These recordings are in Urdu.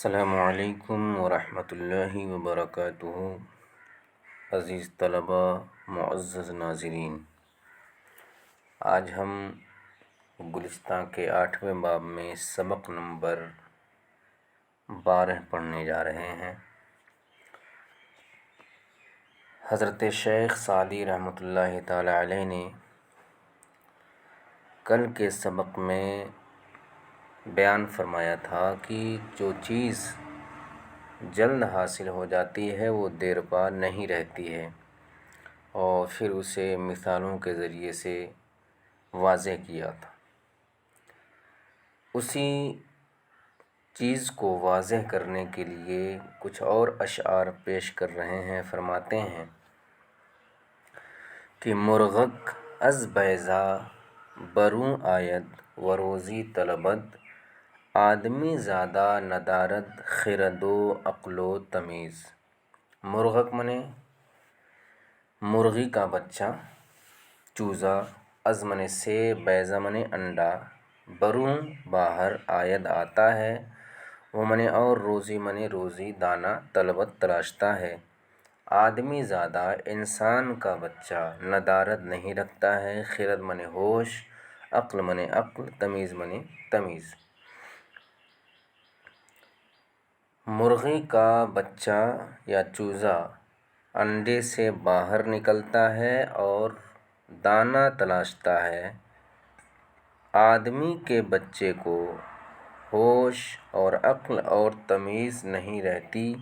السلام علیکم ورحمۃ اللہ وبرکاتہ۔ عزیز طلباء، معزز ناظرین، آج ہم گلستان کے 8ویں باب میں سبق نمبر 12 پڑھنے جا رہے ہیں۔ حضرت شیخ سعدی رحمۃ اللہ تعالی علیہ نے کل کے سبق میں بیان فرمایا تھا کہ جو چیز جلد حاصل ہو جاتی ہے وہ دیر پا نہیں رہتی ہے، اور پھر اسے مثالوں کے ذریعے سے واضح کیا تھا۔ اسی چیز کو واضح کرنے کے لیے کچھ اور اشعار پیش کر رہے ہیں۔ فرماتے ہیں کہ مرغک از بیضا برون آید و روزی طلبد، آدمی زادہ ندارد خرد و عقل و تمیز۔ مرغک منے مرغی کا بچہ، چوزا، از منے سے، بیضا منے انڈا، برون باہر، آید آتا ہے، وہ منے اور، روزی منے روزی، دانہ طلبت تلاشتا ہے۔ آدمی زادہ انسان کا بچہ ندارت نہیں رکھتا ہے، خرد منے ہوش، عقل منے عقل، تمیز منے تمیز۔ مرغی کا بچہ یا چوزا انڈے سے باہر نکلتا ہے اور دانہ تلاشتا ہے۔ آدمی کے بچے کو ہوش اور عقل اور تمیز نہیں رہتی،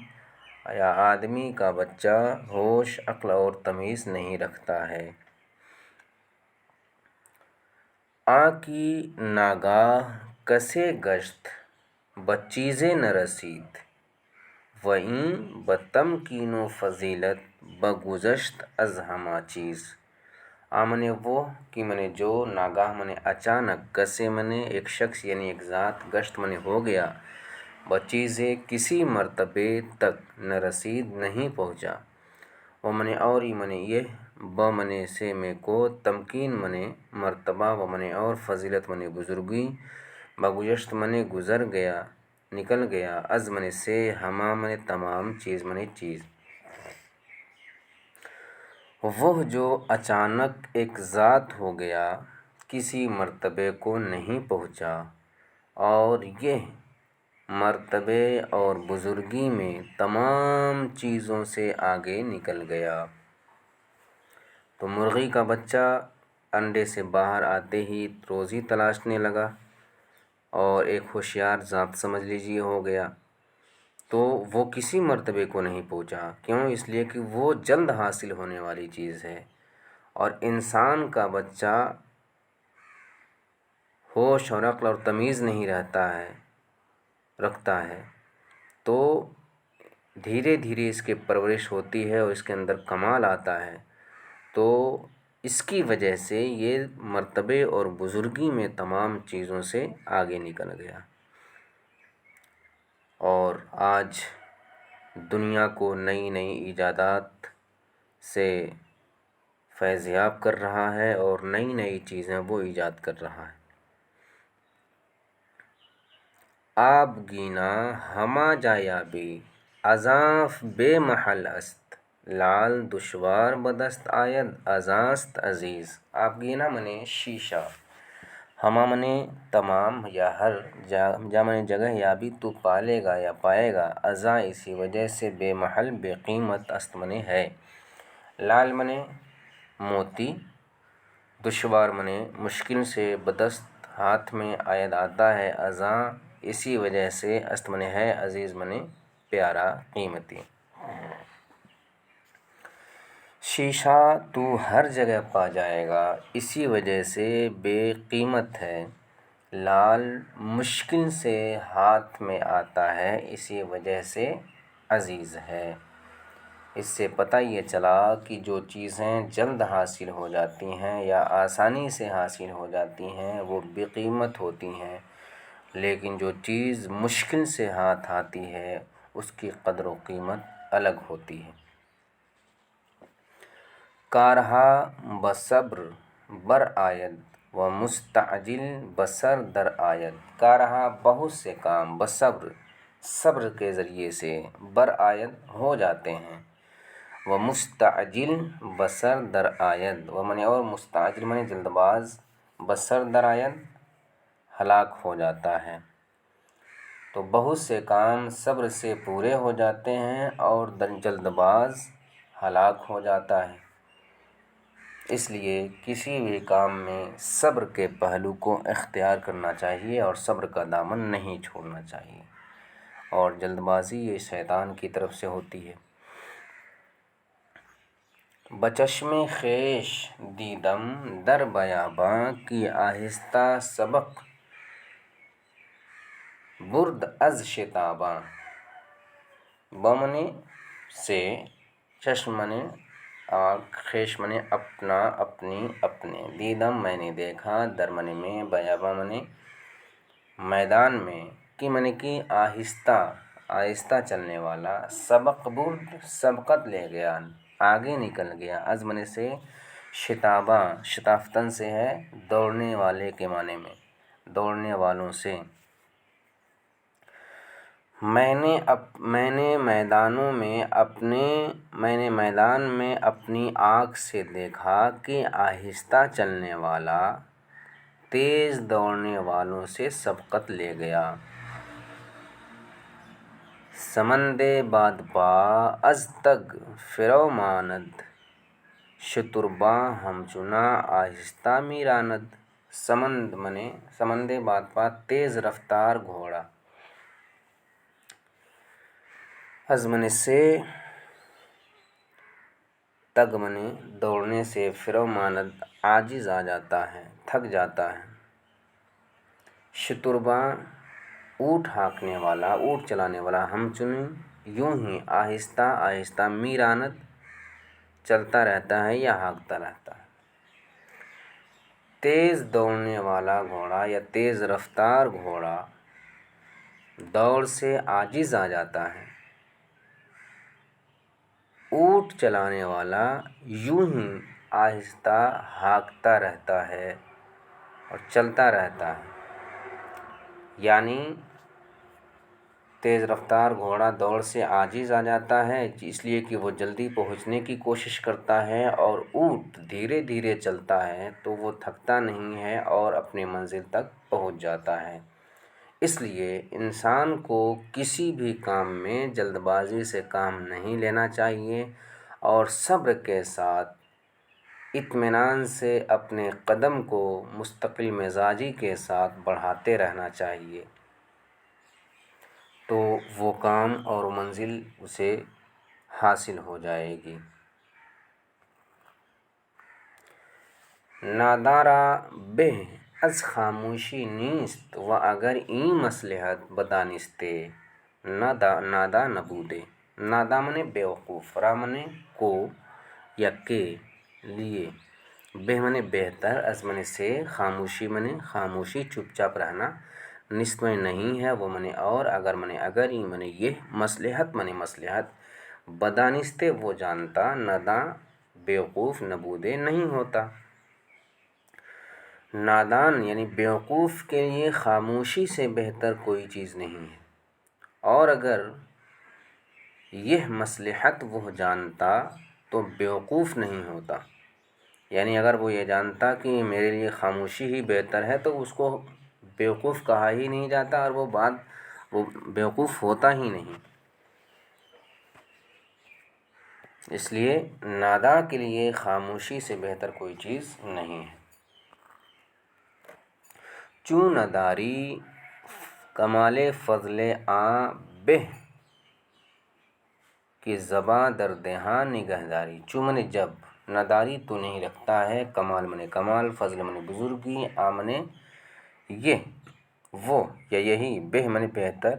یا آدمی کا بچہ ہوش، عقل اور تمیز نہیں رکھتا ہے۔ آنکی ناگاہ کسے گشت بچیزے نہ رسید، وہیں بتمکین و فضیلت بگذشت از ہما چیز۔ منے وہ کہ منے جو، ناگاہ منے اچانک، کسے منے ایک شخص یعنی ایک ذات، گشت منے ہو گیا، بچیزے کسی مرتبے تک، نہ رسید نہیں پہنچا، وہ منے اور، ہی منے یہ، ب منے سے میں کو، تمکین منے مرتبہ، و منے اور، فضیلت منے بزرگی، بگذشت منے گزر گیا، نکل گیا، از منے سے، ہما منے تمام، چیز منے چیز۔ وہ جو اچانک ایک ذات ہو گیا، کسی مرتبے کو نہیں پہنچا، اور یہ مرتبے اور بزرگی میں تمام چیزوں سے آگے نکل گیا۔ تو مرغی کا بچہ انڈے سے باہر آتے ہی روزی تلاشنے لگا، اور ایک ہوشیار ذات سمجھ لیجیے ہو گیا، تو وہ کسی مرتبے کو نہیں پہنچا۔ کیوں؟ اس لیے کہ وہ جلد حاصل ہونے والی چیز ہے، اور انسان کا بچہ ہوش اور عقل اور تمیز نہیں رکھتا ہے، تو دھیرے دھیرے اس کی پرورش ہوتی ہے اور اس کے اندر کمال آتا ہے، تو اس کی وجہ سے یہ مرتبے اور بزرگی میں تمام چیزوں سے آگے نکل گیا، اور آج دنیا کو نئی نئی ایجادات سے فیض یاب کر رہا ہے، اور نئی نئی چیزیں وہ ایجاد کر رہا ہے۔ آب گینا ہما جایابی ازاں بے محل است، لال دشوار بدست آید ازاست عزیز۔ آب گینا منے شیشہ، ہما منے تمام یا ہر، جا منے جگہ، یابی تو پالے گا یا پائے گا، ازاں اسی وجہ سے، بے محل بے قیمت، است منے ہے، لال منے موتی، دشوار منے مشکل سے، بدست ہاتھ میں، آید آتا ہے، ازاں اسی وجہ سے، است منے ہے، عزیز منے پیارا، قیمتی۔ شیشہ تو ہر جگہ پا جائے گا، اسی وجہ سے بے قیمت ہے، لال مشکل سے ہاتھ میں آتا ہے، اسی وجہ سے عزیز ہے۔ اس سے پتہ یہ چلا کہ جو چیزیں جلد حاصل ہو جاتی ہیں یا آسانی سے حاصل ہو جاتی ہیں وہ بے قیمت ہوتی ہیں، لیکن جو چیز مشکل سے ہاتھ آتی ہے اس کی قدر و قیمت الگ ہوتی ہے۔ کارہا بصبر بر آید و مستعجل بسر در آید۔ کارہا بہت سے کام، بصبر صبر کے ذریعے سے برآید ہو جاتے ہیں۔ وہ مستعجل بسر در آید، وہ منی اور مستعجل منی جلد باز، بسر در آید ہلاک ہو جاتا ہے۔ تو بہت سے کام صبر سے پورے ہو جاتے ہیں اور جلد باز ہلاک ہو جاتا ہے۔ اس لیے کسی بھی کام میں صبر کے پہلو کو اختیار کرنا چاہیے اور صبر کا دامن نہیں چھوڑنا چاہیے، اور جلد بازی یہ شیطان کی طرف سے ہوتی ہے۔ بچشم خویش دیدم در بیاباں کی آہستہ سبق برد از شتاباں، بمنے سے، چشم منے آنکھ، خویش منے اپنا، اپنی، اپنے، دیدم میں نے دیکھا، در منے میں، بیاباں منے میدان میں، کی منے کی آہستہ، آہستہ چلنے والا، سبق برد سبقت لے گیا، آگے نکل گیا، از منے سے، شتاباں شتافتن سے ہے، دوڑنے والے کے معنی میں، دوڑنے والوں سے۔ میں نے میدانوں میں اپنے، میں نے میدان میں اپنی آنکھ سے دیکھا کہ آہستہ چلنے والا تیز دوڑنے والوں سے سبقت لے گیا۔ سمند بادپا از تگ فرو ماند، شترباں ہمچنا آہستہ می راند، سمند منے، سمند بادپا تیز رفتار گھوڑا، از منے سے، تگ منے دوڑنے سے، فرو ماند عاجز آ جاتا ہے، تھک جاتا ہے، شترباں اونٹ ہانکنے والا، اونٹ چلانے والا، ہم چنیں یوں ہی آہستہ آہستہ، می راند چلتا رہتا ہے یا ہانکتا رہتا ہے۔ تیز دوڑنے والا گھوڑا یا تیز رفتار گھوڑا دوڑ سے عاجز آ جاتا ہے، اونٹ چلانے والا یوں ہی آہستہ ہانکتا رہتا ہے اور چلتا رہتا ہے، یعنی تیز رفتار گھوڑا دوڑ سے عاجز آ جاتا ہے اس لیے کہ وہ جلدی پہنچنے کی کوشش کرتا ہے، اور اونٹ دھیرے دھیرے چلتا ہے تو وہ تھکتا نہیں ہے اور اپنی منزل تک پہنچ جاتا ہے۔ اس لیے انسان کو کسی بھی کام میں جلد بازی سے کام نہیں لینا چاہیے اور صبر کے ساتھ اطمینان سے اپنے قدم کو مستقل مزاجی کے ساتھ بڑھاتے رہنا چاہیے، تو وہ کام اور منزل اسے حاصل ہو جائے گی۔ ناداں را بہ از خاموشی نیست و اگر این مصلحت بدانستے، ناداں نبودے، ناداں منے بیوقوف، را منے کو یا کے لیے، بہ منے بہتر، از منے سے، خاموشی منے خاموشی، چپ چاپ رہنا، نست منے نہیں ہے، وہ منے اور، اگر منے اگر، این منے یہ، مصلحت منے مصلحت، بدانستے وہ جانتا، ناداں بیوقوف، نبودے نہیں ہوتا۔ نادان یعنی بیوقوف کے لیے خاموشی سے بہتر کوئی چیز نہیں ہے، اور اگر یہ مصلحت وہ جانتا تو بیوقوف نہیں ہوتا، یعنی اگر وہ یہ جانتا کہ میرے لیے خاموشی ہی بہتر ہے تو اس کو بیوقوف کہا ہی نہیں جاتا اور وہ بیوقوف ہوتا ہی نہیں۔ اس لیے ناداں کے لیے خاموشی سے بہتر کوئی چیز نہیں ہے۔ چوں نداری کمال فضل آں بہ کہ زباں در دہاں نگہداری، چوں منے جب، نداری تو نہیں رکھتا ہے، کمال منے کمال، فضل منے بزرگی، آ منے یہ، وہ یا یہی، بہ منے بہتر،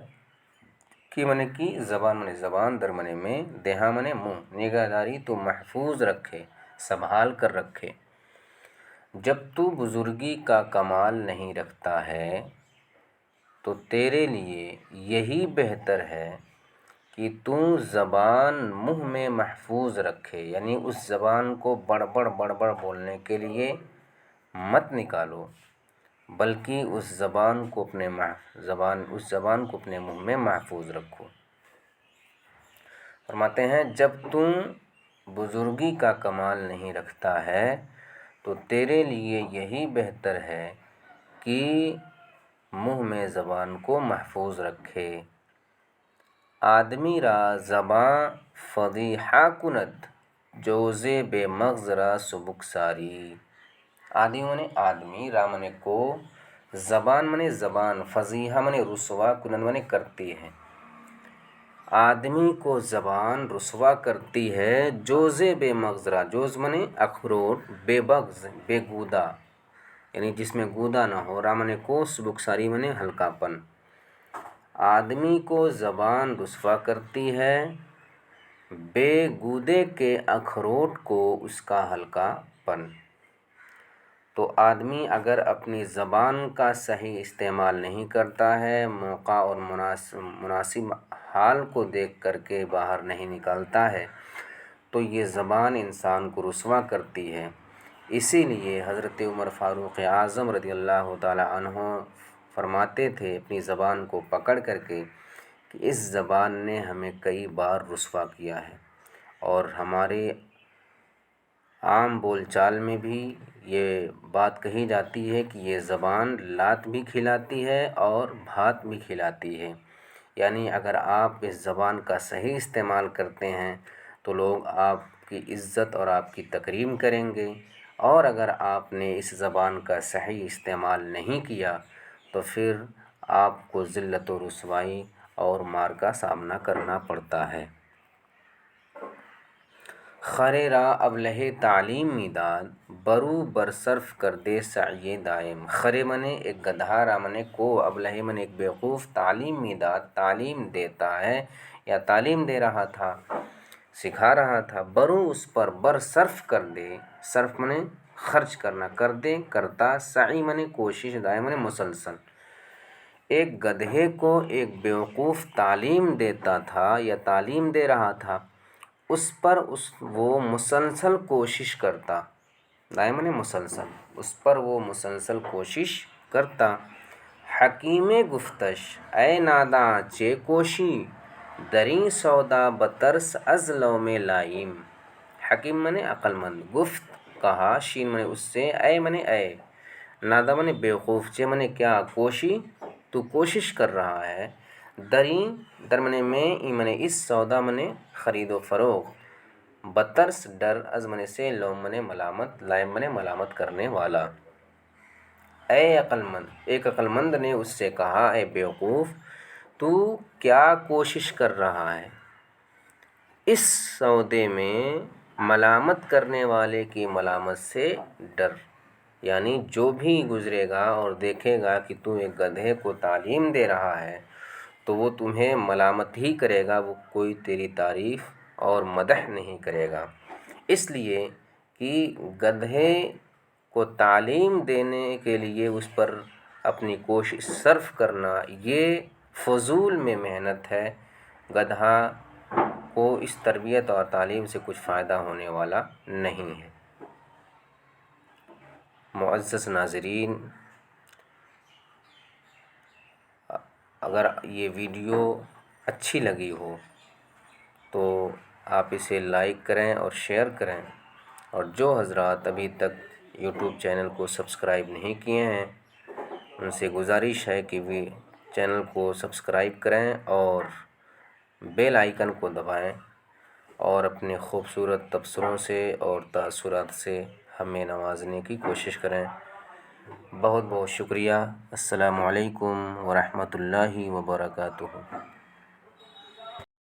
کی منے کی، زبان منے زبان، در منے میں، دہاں منے منہ، نگہداری تو محفوظ رکھے، سنبھال کر رکھے۔ جب تو بزرگی کا کمال نہیں رکھتا ہے تو تیرے لیے یہی بہتر ہے کہ تو زبان منہ میں محفوظ رکھے، یعنی اس زبان کو بڑبڑ بڑبڑ بولنے کے لیے مت نکالو، بلکہ اس زبان کو اپنے منہ میں محفوظ رکھو۔ فرماتے ہیں جب تم بزرگی کا کمال نہیں رکھتا ہے تو تیرے لیے یہی بہتر ہے کہ منہ میں زبان کو محفوظ رکھے۔ آدمی را زباں فضیحہ کند جوزے بے مغز را سبک ساری۔ آدمی را منے کو، زبان منے زبان، فضیحہ منے رسوا، کنند منے کرتی ہے۔ آدمی کو زبان رسوا کرتی ہے جوزے بے مغز را، جوز منے اخروٹ، بے مغز بے گودا، یعنی جس میں گودا نہ ہو، را منے کو، سبک ساری منے ہلکا پن۔ آدمی کو زبان رسوا کرتی ہے بے گودے کے اخروٹ کو اس کا ہلکا پن۔ تو آدمی اگر اپنی زبان کا صحیح استعمال نہیں کرتا ہے، موقع اور مناسب حال کو دیکھ کر کے باہر نہیں نکالتا ہے تو یہ زبان انسان کو رسوا کرتی ہے۔ اسی لیے حضرت عمر فاروق اعظم رضی اللہ تعالی عنہ فرماتے تھے اپنی زبان کو پکڑ کر کے کہ اس زبان نے ہمیں کئی بار رسوا کیا ہے۔ اور ہمارے عام بول چال میں بھی یہ بات کہی جاتی ہے کہ یہ زبان لات بھی کھلاتی ہے اور بھات بھی کھلاتی ہے، یعنی اگر آپ اس زبان کا صحیح استعمال کرتے ہیں تو لوگ آپ کی عزت اور آپ کی تکریم کریں گے، اور اگر آپ نے اس زبان کا صحیح استعمال نہیں کیا تو پھر آپ کو ذلت و رسوائی اور مار کا سامنا کرنا پڑتا ہے۔ خرے را ابلہِ تعلیم میداد برو برصرف کر دے سعی دائم۔ خرے منے ایک گدھا، را منے کو، ابلہِ منے ایک بیوقوف، تعلیم میداد تعلیم دیتا ہے یا تعلیم دے رہا تھا، سکھا رہا تھا، برو اس پر، برصرف کر دے، صرف منے خرچ کرنا، کر دے کرتا، سعی منے کوشش، دائم منے مسلسل۔ ایک گدھے کو ایک بیوقوف تعلیم دیتا تھا یا تعلیم دے رہا تھا، اس پر وہ مسلسل کوشش کرتا، دائم منے مسلسل، اس پر وہ مسلسل کوشش کرتا۔ حکیم گفتش اے ناداں چے کوشی، دریں سودا بترس از لوم لائیم۔ حکیم منے عقل مند، گفت کہا، شین منے اس سے، اے منے اے، نادا منے بیوقوف، چے منے کیا، کوشی تو کوشش کر رہا ہے، دریں در منے میں، ای منے اس، سودا منے خرید و فروغ، بترس ڈر، از منے سے، لوم منے ملامت، لائم منے ملامت کرنے والا۔ اے عقل مند، ایک عقل مند نے اس سے کہا، اے بیوقوف تو کیا کوشش کر رہا ہے، اس سودے میں ملامت کرنے والے کی ملامت سے ڈر، یعنی جو بھی گزرے گا اور دیکھے گا کہ تو ایک گدھے کو تعلیم دے رہا ہے تو وہ تمہیں ملامت ہی کرے گا، وہ کوئی تیری تعریف اور مدح نہیں کرے گا۔ اس لیے کہ گدھے کو تعلیم دینے کے لیے اس پر اپنی کوشش صرف کرنا یہ فضول میں محنت ہے، گدھا کو اس تربیت اور تعلیم سے کچھ فائدہ ہونے والا نہیں ہے۔ معزز ناظرین، اگر یہ ویڈیو اچھی لگی ہو تو آپ اسے لائک کریں اور شیئر کریں، اور جو حضرات ابھی تک یوٹیوب چینل کو سبسکرائب نہیں کیے ہیں ان سے گزارش ہے کہ وہ چینل کو سبسکرائب کریں اور بیل آئیکن کو دبائیں، اور اپنے خوبصورت تبصروں سے اور تاثرات سے ہمیں نوازنے کی کوشش کریں۔ بہت بہت شکریہ۔ السلام علیکم ورحمۃ اللہ وبرکاتہ۔